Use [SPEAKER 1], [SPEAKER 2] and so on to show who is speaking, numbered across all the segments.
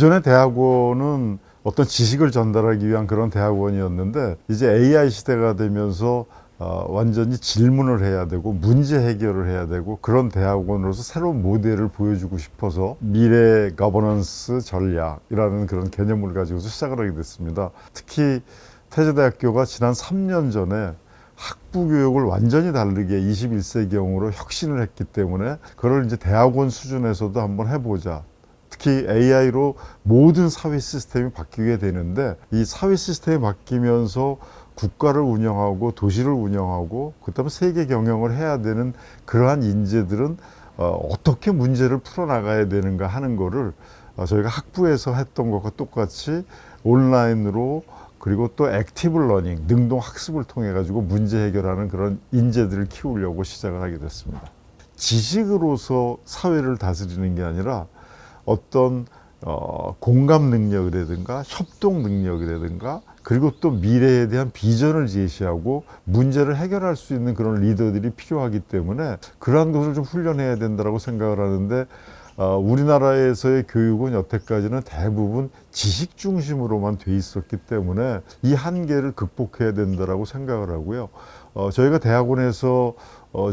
[SPEAKER 1] 기존의 대학원은 어떤 지식을 전달하기 위한 그런 대학원이었는데 이제 AI 시대가 되면서 완전히 질문을 해야 되고 문제 해결을 해야 되고 그런 대학원으로서 새로운 모델을 보여주고 싶어서 미래 거버넌스 전략이라는 그런 개념을 가지고서 시작을 하게 됐습니다. 특히 태제대학교가 지난 3년 전에 학부 교육을 완전히 다르게 21세기형으로 혁신을 했기 때문에 그걸 이제 대학원 수준에서도 한번 해보자. 특히 AI로 모든 사회 시스템이 바뀌게 되는데 이 사회 시스템이 바뀌면서 국가를 운영하고 도시를 운영하고 그다음에 세계 경영을 해야 되는 그러한 인재들은 어떻게 문제를 풀어나가야 되는가 하는 거를 저희가 학부에서 했던 것과 똑같이 온라인으로 그리고 또 액티브 러닝, 능동 학습을 통해 가지고 문제 해결하는 그런 인재들을 키우려고 시작을 하게 됐습니다. 지식으로서 사회를 다스리는 게 아니라 어떤 공감 능력이라든가 협동 능력이라든가 그리고 또 미래에 대한 비전을 제시하고 문제를 해결할 수 있는 그런 리더들이 필요하기 때문에 그러한 것을 좀 훈련해야 된다고 생각을 하는데 우리나라에서의 교육은 여태까지는 대부분 지식 중심으로만 돼 있었기 때문에 이 한계를 극복해야 된다고 생각을 하고요. 저희가 대학원에서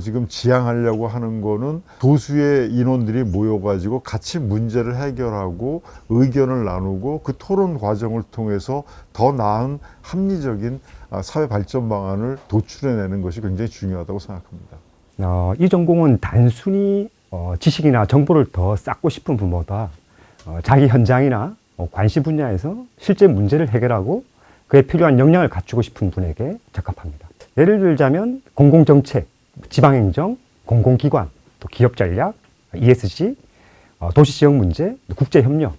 [SPEAKER 1] 지금 지향하려고 하는 거는 도수의 인원들이 모여가지고 같이 문제를 해결하고 의견을 나누고 그 토론 과정을 통해서 더 나은 합리적인 사회 발전 방안을 도출해내는 것이 굉장히 중요하다고 생각합니다.
[SPEAKER 2] 이 전공은 단순히 지식이나 정보를 더 쌓고 싶은 분보다 자기 현장이나 관심 분야에서 실제 문제를 해결하고 그에 필요한 역량을 갖추고 싶은 분에게 적합합니다. 예를 들자면 공공정책, 지방행정, 공공기관, 또 기업전략, ESG, 도시지역 문제, 국제협력,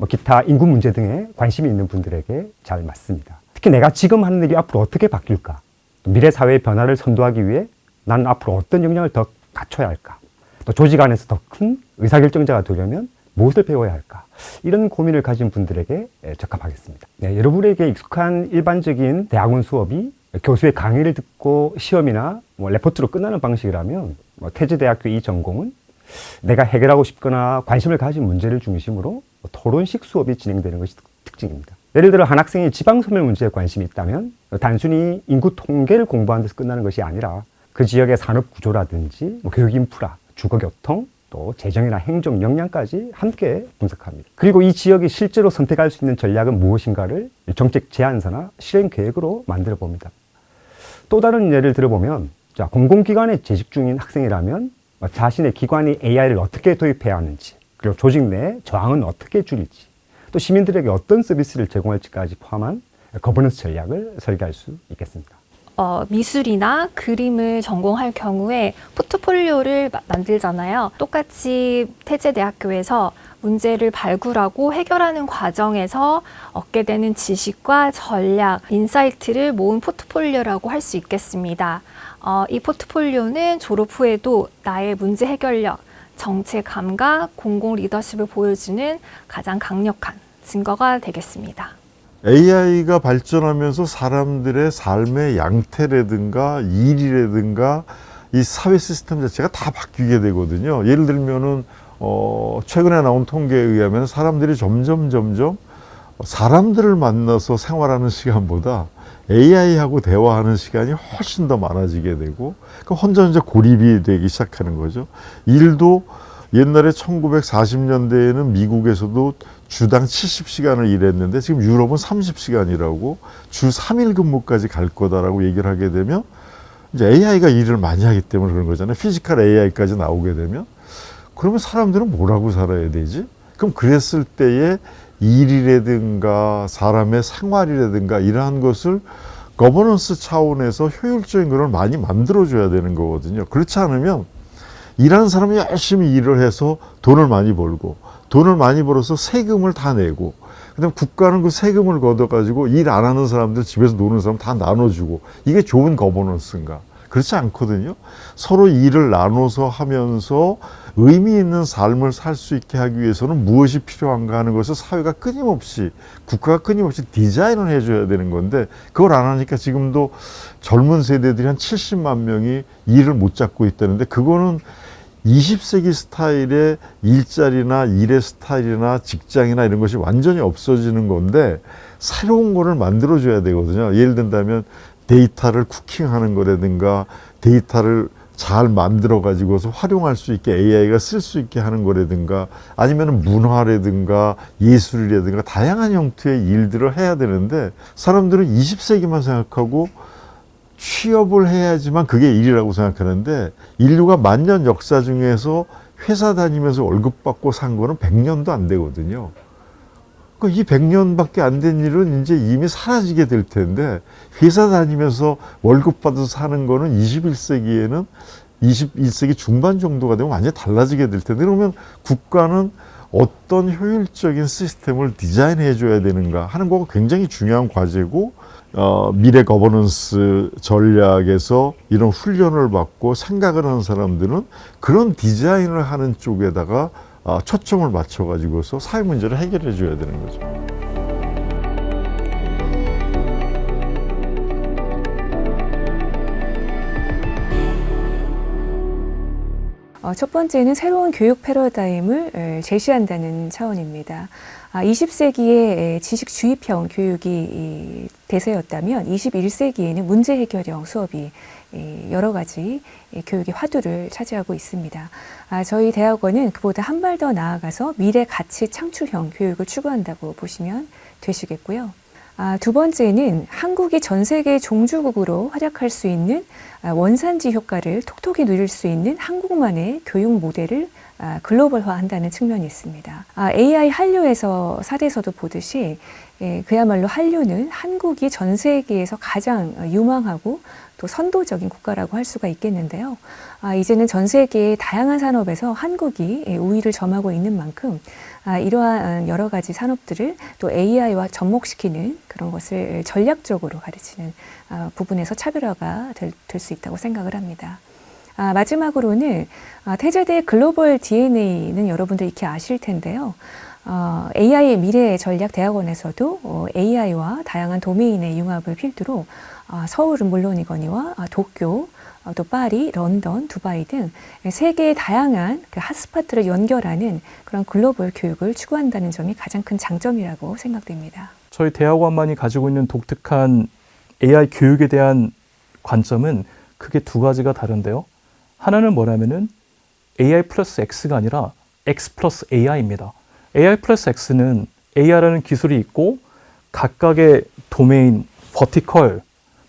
[SPEAKER 2] 기타 인구 문제 등에 관심이 있는 분들에게 잘 맞습니다. 특히 내가 지금 하는 일이 앞으로 어떻게 바뀔까? 미래 사회의 변화를 선도하기 위해 나는 앞으로 어떤 역량을 더 갖춰야 할까? 또 조직 안에서 더 큰 의사결정자가 되려면 무엇을 배워야 할까? 이런 고민을 가진 분들에게 적합하겠습니다. 네, 여러분에게 익숙한 일반적인 대학원 수업이 교수의 강의를 듣고 시험이나 레포트로 끝나는 방식이라면 태제대학교 이 전공은 내가 해결하고 싶거나 관심을 가진 문제를 중심으로 토론식 수업이 진행되는 것이 특징입니다. 예를 들어 한 학생이 지방소멸 문제에 관심이 있다면 단순히 인구 통계를 공부하는 데서 끝나는 것이 아니라 그 지역의 산업 구조라든지 교육 인프라, 주거교통, 또 재정이나 행정 역량까지 함께 분석합니다. 그리고 이 지역이 실제로 선택할 수 있는 전략은 무엇인가를 정책 제안서나 실행 계획으로 만들어 봅니다. 또 다른 예를 들어보면 공공기관에 재직 중인 학생이라면 자신의 기관이 AI를 어떻게 도입해야 하는지 그리고 조직 내 저항은 어떻게 줄일지 또 시민들에게 어떤 서비스를 제공할지까지 포함한 거버넌스 전략을 설계할 수 있겠습니다.
[SPEAKER 3] 미술이나 그림을 전공할 경우에 포트폴리오를 만들잖아요. 똑같이 태제대학교에서 문제를 발굴하고 해결하는 과정에서 얻게 되는 지식과 전략, 인사이트를 모은 포트폴리오라고 할 수 있겠습니다. 이 포트폴리오는 졸업 후에도 나의 문제 해결력, 정책 감각, 공공 리더십을 보여주는 가장 강력한 증거가 되겠습니다.
[SPEAKER 1] AI가 발전하면서 사람들의 삶의 양태라든가 일이라든가 이 사회 시스템 자체가 다 바뀌게 되거든요. 예를 들면은 최근에 나온 통계에 의하면 사람들이 점점 사람들을 만나서 생활하는 시간보다 AI하고 대화하는 시간이 훨씬 더 많아지게 되고 그러니까 혼자 고립이 되기 시작하는 거죠. 일도 옛날에 1940년대에는 미국에서도 주당 70시간을 일했는데 지금 유럽은 30시간이라고 주 3일 근무까지 갈 거다라고 얘기를 하게 되면 이제 AI가 일을 많이 하기 때문에 그런 거잖아요. 피지컬 AI까지 나오게 되면 그러면 사람들은 뭐라고 살아야 되지? 그럼 그랬을 때에 일이라든가 사람의 생활이라든가 이러한 것을 거버넌스 차원에서 효율적인 걸 많이 만들어줘야 되는 거거든요. 그렇지 않으면 일하는 사람이 열심히 일을 해서 돈을 많이 벌고 돈을 많이 벌어서 세금을 다 내고 그다음에 국가는 그 세금을 걷어가지고 일 안 하는 사람들 집에서 노는 사람 다 나눠주고 이게 좋은 거버넌스인가? 그렇지 않거든요. 서로 일을 나눠서 하면서 의미 있는 삶을 살 수 있게 하기 위해서는 무엇이 필요한가 하는 것을 사회가 끊임없이 국가가 끊임없이 디자인을 해줘야 되는 건데 그걸 안 하니까 지금도 젊은 세대들이 한 70만 명이 일을 못 잡고 있다는데 그거는 20세기 스타일의 일자리나 일의 스타일이나 직장이나 이런 것이 완전히 없어지는 건데 새로운 거를 만들어줘야 되거든요. 예를 든다면 데이터를 쿠킹하는 거라든가 데이터를 잘 만들어 가지고서 활용할 수 있게 AI가 쓸 수 있게 하는 거라든가 아니면 문화라든가 예술이라든가 다양한 형태의 일들을 해야 되는데 사람들은 20세기만 생각하고 취업을 해야지만 그게 일이라고 생각하는데 인류가 만년 역사 중에서 회사 다니면서 월급 받고 산 거는 100년도 안 되거든요. 그러니까 이 100년밖에 안 된 일은 이제 이미 사라지게 될 텐데 회사 다니면서 월급 받아서 사는 거는 21세기에는 21세기 중반 정도가 되면 완전히 달라지게 될 텐데 그러면 국가는 어떤 효율적인 시스템을 디자인해 줘야 되는가 하는 거가 굉장히 중요한 과제고 미래 거버넌스 전략에서 이런 훈련을 받고 생각을 하는 사람들은 그런 디자인을 하는 쪽에다가 초점을 맞춰 가지고서 사회 문제를 해결해 줘야 되는 거죠.
[SPEAKER 4] 첫 번째는 새로운 교육 패러다임을 제시한다는 차원입니다. 20세기에 지식 주입형 교육이 대세였다면 21세기에는 문제 해결형 수업이 여러 가지 교육의 화두를 차지하고 있습니다. 저희 대학원은 그보다 한 발 더 나아가서 미래 가치 창출형 교육을 추구한다고 보시면 되시겠고요. 두 번째는 한국이 전 세계 종주국으로 활약할 수 있는 원산지 효과를 톡톡히 누릴 수 있는 한국만의 교육 모델을 글로벌화한다는 측면이 있습니다. AI 한류에서 사례에서도 보듯이 그야말로 한류는 한국이 전 세계에서 가장 유망하고 또 선도적인 국가라고 할 수가 있겠는데요. 이제는 전 세계의 다양한 산업에서 한국이 우위를 점하고 있는 만큼 이러한 여러 가지 산업들을 또 AI와 접목시키는 그런 것을 전략적으로 가르치는 부분에서 차별화가 될 수 있다고 생각을 합니다. 마지막으로는 태제대 글로벌 DNA는 여러분들 익히 아실 텐데요. AI 미래 전략 대학원에서도 AI와 다양한 도메인의 융합을 필두로 서울은 물론이거니와 도쿄, 또 파리, 런던, 두바이 등 세계의 다양한 그 핫스팟들을 연결하는 그런 글로벌 교육을 추구한다는 점이 가장 큰 장점이라고 생각됩니다.
[SPEAKER 5] 저희 대학원만이 가지고 있는 독특한 AI 교육에 대한 관점은 크게 두 가지가 다른데요. 하나는 뭐냐면은 AI 플러스 X가 아니라 X 플러스 AI입니다. AI 플러스 X는 AI라는 기술이 있고 각각의 도메인, 버티컬,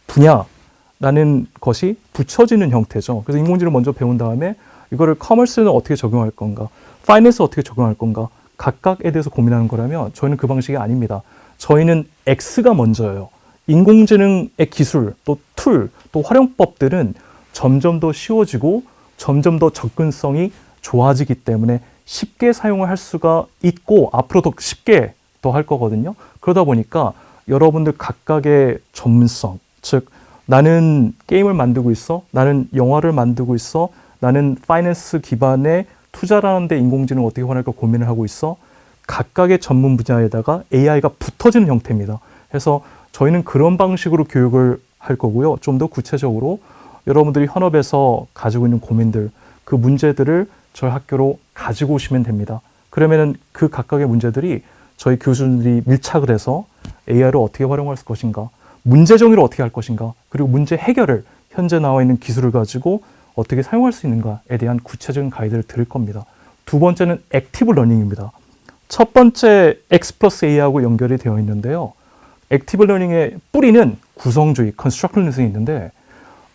[SPEAKER 5] 분야라는 것이 붙여지는 형태죠. 그래서 인공지능을 먼저 배운 다음에 이거를 커머스는 어떻게 적용할 건가, 파이낸스 어떻게 적용할 건가 각각에 대해서 고민하는 거라면 저희는 그 방식이 아닙니다. 저희는 X가 먼저예요. 인공지능의 기술, 또 툴, 또 활용법들은 점점 더 쉬워지고 점점 더 접근성이 좋아지기 때문에 쉽게 사용을 할 수가 있고 앞으로 더 쉽게 더 할 거거든요. 그러다 보니까 여러분들 각각의 전문성, 즉 나는 게임을 만들고 있어, 나는 영화를 만들고 있어, 나는 파이낸스 기반의 투자를 하는데 인공지능을 어떻게 활용할까 고민을 하고 있어. 각각의 전문 분야에다가 AI가 붙어지는 형태입니다. 그래서 저희는 그런 방식으로 교육을 할 거고요. 좀 더 구체적으로 여러분들이 현업에서 가지고 있는 고민들, 그 문제들을 저희 학교로 가지고 오시면 됩니다. 그러면은 그 각각의 문제들이 저희 교수들이 밀착을 해서 AI를 어떻게 활용할 것인가, 문제 정의를 어떻게 할 것인가, 그리고 문제 해결을 현재 나와 있는 기술을 가지고 어떻게 사용할 수 있는가에 대한 구체적인 가이드를 드릴 겁니다. 두 번째는 액티브 러닝입니다. 첫 번째 X 플러스 A하고 연결이 되어 있는데요. 액티브 러닝의 뿌리는 구성주의, 컨스트럭션리즘이 있는데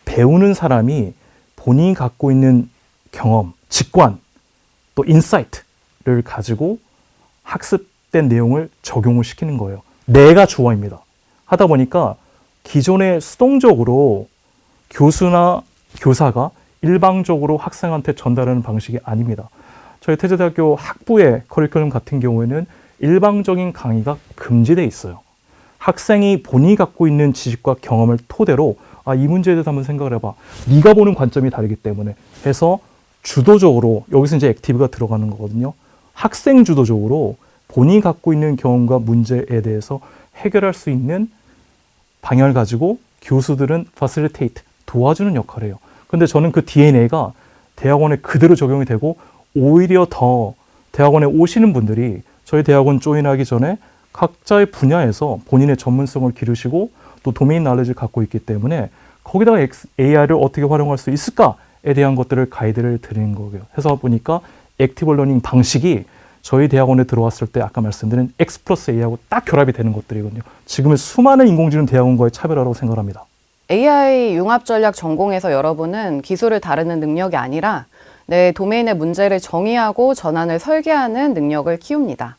[SPEAKER 5] 배우는 사람이 본인이 갖고 있는 경험, 직관, 또 인사이트를 가지고 학습된 내용을 적용을 시키는 거예요. 내가 주어입니다. 하다 보니까 기존에 수동적으로 교수나 교사가 일방적으로 학생한테 전달하는 방식이 아닙니다. 저희 태제대학교 학부의 커리큘럼 같은 경우에는 일방적인 강의가 금지되어 있어요. 학생이 본인이 갖고 있는 지식과 경험을 토대로 이 문제에 대해서 한번 생각을 해봐. 네가 보는 관점이 다르기 때문에 해서 주도적으로, 여기서 이제 액티브가 들어가는 거거든요. 학생 주도적으로 본인이 갖고 있는 경험과 문제에 대해서 해결할 수 있는 방향을 가지고 교수들은 facilitate, 도와주는 역할을 해요. 근데 저는 그 DNA가 대학원에 그대로 적용이 되고 오히려 더 대학원에 오시는 분들이 저희 대학원 조인하기 전에 각자의 분야에서 본인의 전문성을 기르시고 또 도메인 날리지를 갖고 있기 때문에 거기다가 AI를 어떻게 활용할 수 있을까에 대한 것들을 가이드를 드리는 거고요. 해서 보니까 액티브 러닝 방식이 저희 대학원에 들어왔을 때 아까 말씀드린 X 플러스 A하고 딱 결합이 되는 것들이거든요. 지금의 수많은 인공지능 대학원과의 차별화라고 생각합니다.
[SPEAKER 6] AI 융합 전략 전공에서 여러분은 기술을 다루는 능력이 아니라 내 도메인의 문제를 정의하고 전환을 설계하는 능력을 키웁니다.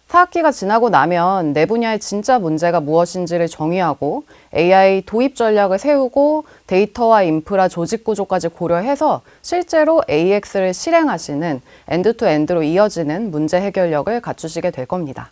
[SPEAKER 6] 4학기가 지나고 나면 내 분야의 진짜 문제가 무엇인지를 정의하고 AI 도입 전략을 세우고 데이터와 인프라 조직 구조까지 고려해서 실제로 AX를 실행하시는 엔드투엔드로 이어지는 문제 해결력을 갖추시게 될 겁니다.